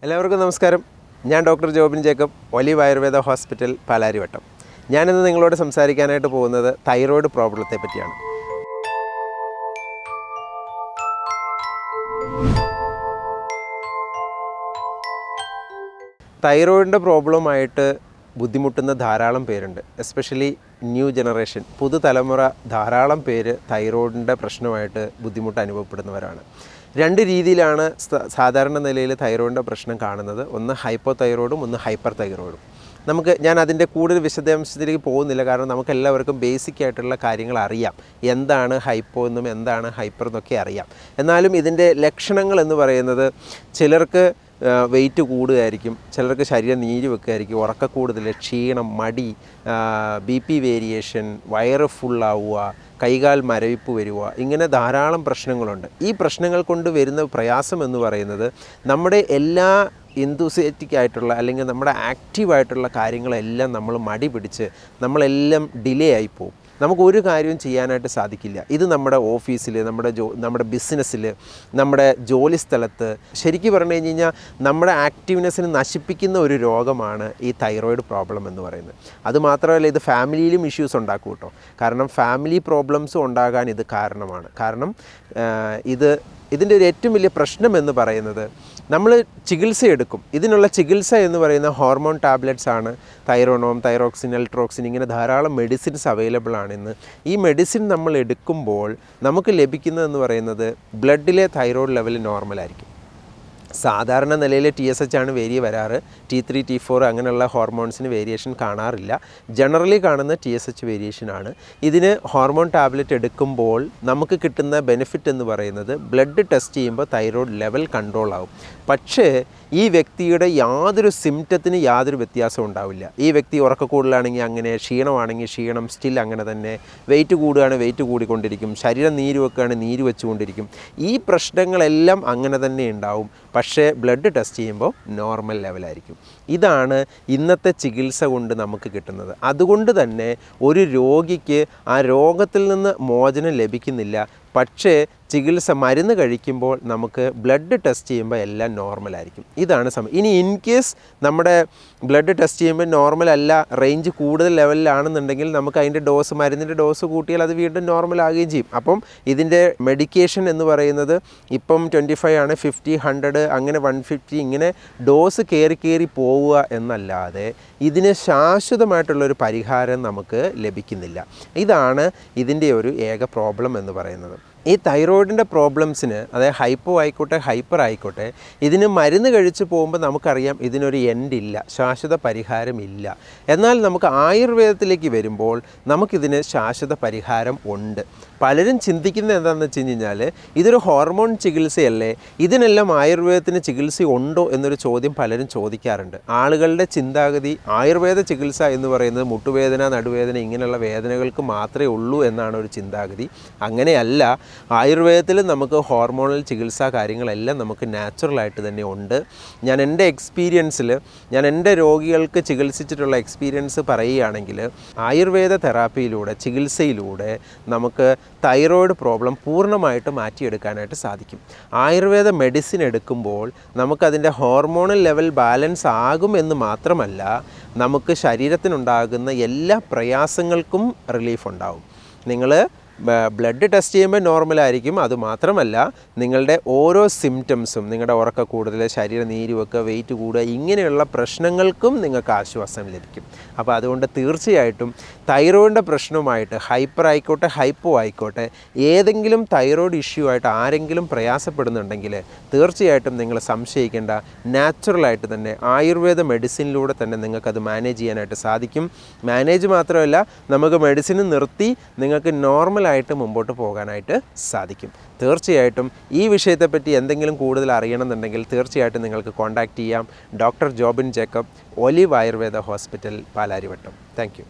എല്ലാവർക്കും നമസ്കാരം. ഞാൻ doctor Jobin Jacob, olive Ayurveda hospital, Palarivattom. ഞാനിന്ന് നിങ്ങളോട് സംസാരിക്കാനായിട്ട് പോകുന്നത് തൈറോയ്ഡ് പ്രോബ്ലത്തെ പറ്റിയാണ്. തൈറോയിഡിൻ്റെ പ്രോബ്ലമായിട്ട് ബുദ്ധിമുട്ടുന്ന ധാരാളം പേരുണ്ട്. എസ്പെഷ്യലി ന്യൂ ജനറേഷൻ, പുതുതലമുറ ധാരാളം പേര് തൈറോയിഡിൻ്റെ പ്രശ്നമായിട്ട് ബുദ്ധിമുട്ട് അനുഭവപ്പെടുന്നവരാണ്. രണ്ട് രീതിയിലാണ് സാധാരണ നിലയിൽ തൈറോയിഡിൻ്റെ പ്രശ്നം കാണുന്നത്. ഒന്ന് ഹൈപ്പോ തൈറോയിഡും ഒന്ന് ഹൈപ്പർ തൈറോയിഡും. ഞാൻ അതിൻ്റെ കൂടുതൽ വിശദാംശത്തിലേക്ക് പോകുന്നില്ല, കാരണം നമുക്കെല്ലാവർക്കും ബേസിക് ആയിട്ടുള്ള കാര്യങ്ങൾ അറിയാം. എന്താണ് ഹൈപ്പോ എന്നും എന്താണ് ഹൈപ്പർ എന്നൊക്കെ അറിയാം. എന്നാലും ഇതിൻ്റെ ലക്ഷണങ്ങൾ എന്ന് പറയുന്നത് ചിലർക്ക് വെയിറ്റ് കൂടുകയായിരിക്കും, ചിലർക്ക് ശരീരം നീര് വെക്കുകയായിരിക്കും, ഉറക്കക്കൂടുതൽ, ക്ഷീണം, മടി, BP വേരിയേഷൻ, വയറ് ഫുള്ളാവുക, കൈകാൽ മരവിപ്പ് വരിക, ഇങ്ങനെ ധാരാളം പ്രശ്നങ്ങളുണ്ട്. ഈ പ്രശ്നങ്ങൾ കൊണ്ട് വരുന്ന പ്രയാസം എന്ന് പറയുന്നത് നമ്മുടെ എല്ലാ എന്തൂസിയാറ്റിക് ആയിട്ടുള്ള അല്ലെങ്കിൽ നമ്മുടെ ആക്റ്റീവായിട്ടുള്ള കാര്യങ്ങളെല്ലാം നമ്മൾ മടി പിടിച്ച് നമ്മളെല്ലാം ഡിലേ ആയിപ്പോവും. നമുക്കൊരു കാര്യവും ചെയ്യാനായിട്ട് സാധിക്കില്ല. ഇത് നമ്മുടെ ഓഫീസിൽ, നമ്മുടെ ബിസിനസ്സിൽ, നമ്മുടെ ജോലി സ്ഥലത്ത് ശരിക്കും പറഞ്ഞു കഴിഞ്ഞാൽ നമ്മുടെ ആക്റ്റീവ്നെസ്സിനെ നശിപ്പിക്കുന്ന ഒരു രോഗമാണ് ഈ തൈറോയിഡ് പ്രോബ്ലം എന്ന് പറയുന്നത്. അതുമാത്രമല്ല, ഇത് ഫാമിലിയിലും ഇഷ്യൂസ് ഉണ്ടാക്കും കേട്ടോ. കാരണം ഫാമിലി പ്രോബ്ലംസും ഉണ്ടാകാൻ ഇത് കാരണമാണ്. കാരണം ഇതിൻ്റെ ഒരു ഏറ്റവും വലിയ പ്രശ്നം എന്ന് പറയുന്നത് നമ്മൾ ചികിത്സ എടുക്കും. ഇതിനുള്ള ചികിത്സ എന്ന് പറയുന്ന ഹോർമോൺ ടാബ്ലറ്റ്സ് ആണ്. തൈറോണോം, തൈറോക്സിൻ, എൽട്രോക്സിൻ, ഇങ്ങനെ ധാരാളം മെഡിസിൻസ് അവൈലബിൾ ആണിന്ന്. ഈ മെഡിസിൻ നമ്മൾ എടുക്കുമ്പോൾ നമുക്ക് ലഭിക്കുന്നതെന്ന് പറയുന്നത് ബ്ലഡിലെ തൈറോയ്ഡ് ലെവൽ നോർമലായിരിക്കും. സാധാരണ നിലയിൽ TSH ആണ് വേരി വരാറ്. T3, T4 അങ്ങനെയുള്ള ഹോർമോൺസിന് വേരിയേഷൻ കാണാറില്ല. ജനറലി കാണുന്ന TSH വേരിയേഷനാണ്. ഇതിന് ഹോർമോൺ ടാബ്ലറ്റ് എടുക്കുമ്പോൾ നമുക്ക് കിട്ടുന്ന ബെനിഫിറ്റ് എന്ന് പറയുന്നത് ബ്ലഡ് ടെസ്റ്റ് ചെയ്യുമ്പോൾ തൈറോയ്ഡ് ലെവൽ കൺട്രോൾ ആവും. പക്ഷേ ഈ വ്യക്തിയുടെ യാതൊരു സിംറ്റത്തിന് യാതൊരു വ്യത്യാസവും ഉണ്ടാവില്ല. ഈ വ്യക്തി ഉറക്കക്കൂടുതലാണെങ്കിൽ അങ്ങനെ, ക്ഷീണമാണെങ്കിൽ ക്ഷീണം സ്റ്റിൽ അങ്ങനെ തന്നെ, വെയിറ്റ് കൂടുകയാണ് വെയിറ്റ് കൂടിക്കൊണ്ടിരിക്കും, ശരീരം നീര് വെക്കുകയാണ് നീര് വെച്ചുകൊണ്ടിരിക്കും. ഈ പ്രശ്നങ്ങളെല്ലാം അങ്ങനെ തന്നെ ഉണ്ടാവും. പക്ഷേ ബ്ലഡ് ടെസ്റ്റ് ചെയ്യുമ്പോൾ നോർമൽ ലെവലായിരിക്കും. ഇതാണ് ഇന്നത്തെ ചികിത്സ കൊണ്ട് നമുക്ക് കിട്ടുന്നത്. അതുകൊണ്ട് തന്നെ ഒരു രോഗിക്ക് ആ രോഗത്തിൽ നിന്ന് മോചനം ലഭിക്കുന്നില്ല. പക്ഷേ മരുന്ന് കഴിക്കുമ്പോൾ നമുക്ക് ബ്ലഡ് ടെസ്റ്റ് ചെയ്യുമ്പോൾ എല്ലാം നോർമലായിരിക്കും. ഇതാണ് ഇനി ഇൻ കേസ് നമ്മുടെ ബ്ലഡ് ടെസ്റ്റ് ചെയ്യുമ്പോൾ നോർമൽ അല്ല, റേഞ്ച് കൂടുതൽ ലെവലിലാണെന്നുണ്ടെങ്കിൽ നമുക്ക് അതിൻ്റെ മരുന്നിൻ്റെ ഡോസ് കൂട്ടിയാൽ അത് വീണ്ടും നോർമൽ ആകുകയും ചെയ്യും. അപ്പം ഇതിൻ്റെ മെഡിക്കേഷൻ എന്ന് പറയുന്നത് ഇപ്പം 25 ആണ്, 50, 100 അങ്ങനെ 150 ഇങ്ങനെ ഡോസ് കയറി പോവുക എന്നല്ലാതെ ഇതിന് ശാശ്വതമായിട്ടുള്ളൊരു പരിഹാരം നമുക്ക് ലഭിക്കുന്നില്ല. ഇതാണ് ഇതിൻ്റെ ഒരു ഏക പ്രോബ്ലം എന്ന് പറയുന്നത്. ഈ തൈറോയിഡിൻ്റെ പ്രോബ്ലംസിന്, അതായത് ഹൈപ്പോ ആയിക്കോട്ടെ ഹൈപ്പർ ആയിക്കോട്ടെ, ഇതിന് മരുന്ന് കഴിച്ച് പോകുമ്പോൾ നമുക്കറിയാം ഇതിനൊരു എൻഡില്ല, ശാശ്വത പരിഹാരമില്ല. എന്നാൽ നമുക്ക് ആയുർവേദത്തിലേക്ക് വരുമ്പോൾ നമുക്കിതിന് ശാശ്വത പരിഹാരം ഉണ്ട്. പലരും ചിന്തിക്കുന്നത് എന്താണെന്ന് വെച്ച് കഴിഞ്ഞാൽ ഇതൊരു ഹോർമോൺ ചികിത്സയല്ലേ, ഇതിനെല്ലാം ആയുർവേദത്തിന് ചികിത്സ ഉണ്ടോ എന്നൊരു ചോദ്യം പലരും ചോദിക്കാറുണ്ട്. ആളുകളുടെ ചിന്താഗതി ആയുർവേദ ചികിത്സ എന്ന് പറയുന്നത് മുട്ടുവേദന, നടുവേദന ഇങ്ങനെയുള്ള വേദനകൾക്ക് മാത്രമേ ഉള്ളൂ എന്നാണ് ഒരു ചിന്താഗതി. അങ്ങനെയല്ല. ആയുർവേദത്തിൽ നമുക്ക് ഹോർമോണൽ ചികിത്സാ കാര്യങ്ങളെല്ലാം നമുക്ക് നാച്ചുറലായിട്ട് തന്നെ ഉണ്ട്. ഞാൻ എൻ്റെ രോഗികൾക്ക് ചികിത്സിച്ചിട്ടുള്ള എക്സ്പീരിയൻസ് പറയുകയാണെങ്കിൽ ആയുർവേദ തെറാപ്പിയിലൂടെ, ചികിത്സയിലൂടെ നമുക്ക് തൈറോയ്ഡ് പ്രോബ്ലം പൂർണ്ണമായിട്ട് മാറ്റിയെടുക്കാനായിട്ട് സാധിക്കും. ആയുർവേദ മെഡിസിൻ എടുക്കുമ്പോൾ നമുക്കതിൻ്റെ ഹോർമോണൽ ലെവൽ ബാലൻസ് ആകുമെന്ന് മാത്രമല്ല, നമുക്ക് ശരീരത്തിനുണ്ടാകുന്ന എല്ലാ പ്രയാസങ്ങൾക്കും റിലീഫ് ഉണ്ടാവും. നിങ്ങൾ ബ്ലഡ് ടെസ്റ്റ് ചെയ്യുമ്പോൾ നോർമലായിരിക്കും. അതുമാത്രമല്ല, നിങ്ങളുടെ ഓരോ സിംറ്റംസും, നിങ്ങളുടെ ഉറക്കക്കൂടുതൽ, ശരീരം നീര് വെക്കുക, വെയിറ്റ് കൂടുക, ഇങ്ങനെയുള്ള പ്രശ്നങ്ങൾക്കും നിങ്ങൾക്ക് ആശ്വാസം ലഭിക്കും. അപ്പോൾ അതുകൊണ്ട് തീർച്ചയായിട്ടും തൈറോയിഡിൻ്റെ പ്രശ്നവുമായിട്ട് ഹൈപ്പർ ആയിക്കോട്ടെ ഹൈപ്പോ ആയിക്കോട്ടെ, ഏതെങ്കിലും തൈറോയിഡ് ഇഷ്യൂ ആയിട്ട് ആരെങ്കിലും പ്രയാസപ്പെടുന്നുണ്ടെങ്കിൽ തീർച്ചയായിട്ടും നിങ്ങൾ സംശയിക്കേണ്ട. നാച്ചുറലായിട്ട് തന്നെ ആയുർവേദ മെഡിസിനിലൂടെ തന്നെ നിങ്ങൾക്കത് മാനേജ് ചെയ്യാനായിട്ട് സാധിക്കും. മാനേജ് മാത്രമല്ല, നമുക്ക് മെഡിസിൻ നിർത്തി നിങ്ങൾക്ക് നോർമലായിട്ട് മുമ്പോട്ട് പോകാനായിട്ട് സാധിക്കും. തീർച്ചയായിട്ടും ഈ വിഷയത്തെപ്പറ്റി എന്തെങ്കിലും കൂടുതൽ അറിയണമെന്നുണ്ടെങ്കിൽ തീർച്ചയായിട്ടും നിങ്ങൾക്ക് കോൺടാക്റ്റ് ചെയ്യാം. Doctor Jobin Jacob, olive Ayurveda hospital, Palarivattom. Thank you.